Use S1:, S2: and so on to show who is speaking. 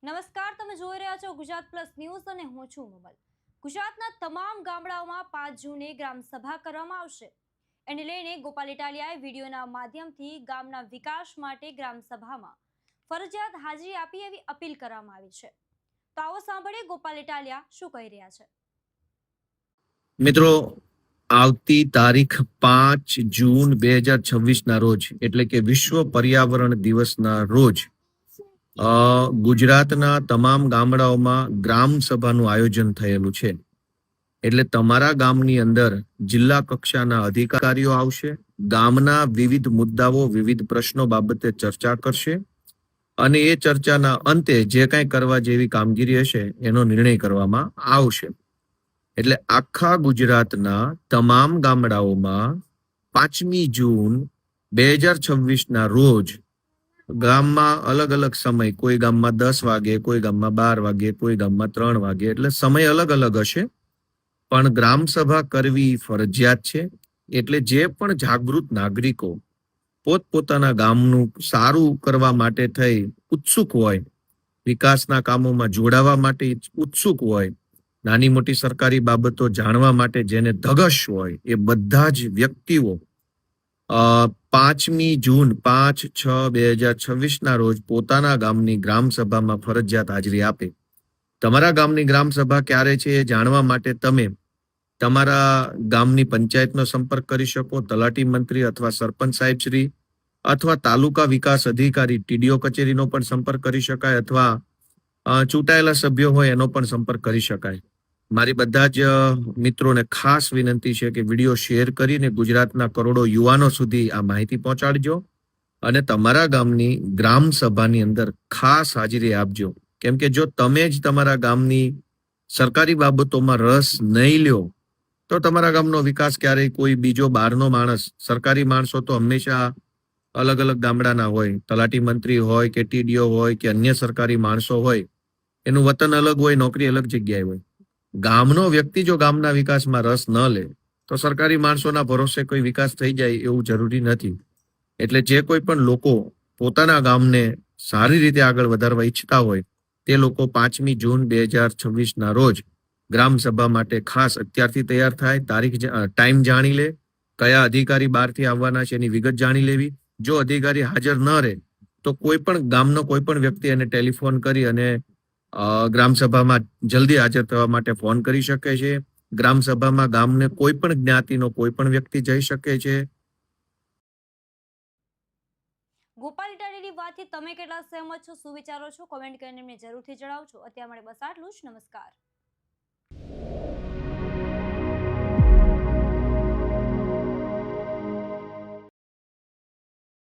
S1: નમસ્કાર, તમે જોઈ રહ્યા છો ગુજરાત પ્લસ ન્યૂઝ અને હું છું મમલ. ગુજરાતના તમામ ગામડાઓમાં 5 જૂને ગ્રામ સભા કરવામાં આવશે. એને લઈને ગોપાલ ઇટાલિયાએ વિડીયોના માધ્યમથી ગામના વિકાસ માટે ગ્રામ સભામાં ફરજિયાત હાજરી આપી એવી અપીલ કરવામાં આવી છે. તો આવો સાંભળીએ ગોપાલ ઇટાલિયા શું કહી રહ્યા છે.
S2: મિત્રો, આવતી તારીખ 5 જૂન 2026 રોજ એટલે કે વિશ્વ પર્યાવરણ દિવસના રોજ ગુજરાતના તમામ ગામડાઓમાં ગ્રામ સભાનું આયોજન થયેલું છે. એટલે તમારા ગામની અંદર જિલ્લા કક્ષાના અધિકારીઓ આવશે, ગામના વિવિધ મુદ્દાઓ, વિવિધ પ્રશ્નો બાબતે ચર્ચા કરશે અને એ ચર્ચાના અંતે જે કાંઈ કરવા જેવી કામગીરી હશે એનો નિર્ણય કરવામાં આવશે. એટલે આખા ગુજરાતના તમામ ગામડાઓમાં 5મી જૂન 2026 રોજ ગામમાં અલગ અલગ સમય, કોઈ ગામમાં 10 વાગે, કોઈ ગામમાં 12 વાગે, કોઈ ગામમાં 3 વાગે, એટલે સમય અલગ અલગ હશે, પણ ગ્રામ સભા કરવી ફરજિયાત છે. એટલે જે પણ જાગૃત નાગરિકો પોતપોતાના ગામનું સારું કરવા માટે થઈ ઉત્સુક હોય, વિકાસના કામોમાં જોડાવા માટે ઉત્સુક હોય, નાની મોટી સરકારી બાબતો જાણવા માટે જેને ધગશ હોય, એ બધા જ વ્યક્તિઓ 5મી જૂન 5/6/2026 રોજ પોતાના ગામની ગ્રામ સભામાં ફરજિયાત હાજરી આપે. તમારા ગામની ગ્રામ સભા ક્યારે છે એ જાણવા માટે તમે તમારા ગામની પંચાયતનો સંપર્ક કરી શકો, તલાટી મંત્રી અથવા સરપંચ સાહેબ શ્રી અથવા તાલુકા વિકાસ અધિકારી TDO કચેરીનો પણ સંપર્ક કરી શકાય, અથવા ચૂંટાયેલા સભ્યો હોય એનો પણ સંપર્ક કરી શકાય. મારી બધા જ મિત્રોને ખાસ વિનંતી છે કે વિડીયો શેર કરીને ગુજરાતના કરોડો યુવાનો સુધી આ માહિતી પહોંચાડજો અને તમારા ગામની ગ્રામ સભાની અંદર ખાસ હાજરી આપજો. કેમ કે જો તમે જ તમારા ગામની સરકારી બાબતોમાં રસ નહીં લ્યો તો તમારા ગામનો વિકાસ ક્યારેય કોઈ બીજો બહારનો માણસ, સરકારી માણસો તો હંમેશા અલગ અલગ ગામડાના હોય, તલાટી મંત્રી હોય કે TDO હોય કે અન્ય સરકારી માણસો હોય, એનું વતન અલગ હોય, નોકરી અલગ જગ્યાએ હોય. ગામનો વ્યક્તિ જો ગામના વિકાસમાં રસ ન લે તો સરકારી માણસોના ભરોસે કોઈ વિકાસ થઈ જાય એવું જરૂરી નથી. એટલે જે કોઈ પણ લોકો પોતાના ગામને સારી રીતે આગળ વધારવા ઈચ્છતા હોય તે લોકો 5મી જૂન 2026 રોજ ગ્રામ સભા માટે ખાસ અત્યારથી તૈયાર થાય, ટાઈમ જાણી લે, કયા અધિકારી બહારથી આવવાના છે એની વિગત જાણી લેવી. જો અધિકારી હાજર ન રહે તો કોઈ પણ ગામનો કોઈ પણ વ્યક્તિ એને ટેલિફોન કરી અને ગ્રામ સભામાં જલ્દી હાજર થવા માટે ફોન કરી શકે છે. ગ્રામ સભામાં ગામને કોઈ પણ જ્ઞાતિનો કોઈ પણ વ્યક્તિ જઈ શકે છે.
S1: ગોપાલ ઇટાલિયાની વાતથી તમે કેટલા સહેમત છો, શું વિચારો છો, કોમેન્ટ કરીને અમને જરૂરથી જણાવજો. અત્યારે માટે બસ આટલું જ. નમસ્કાર.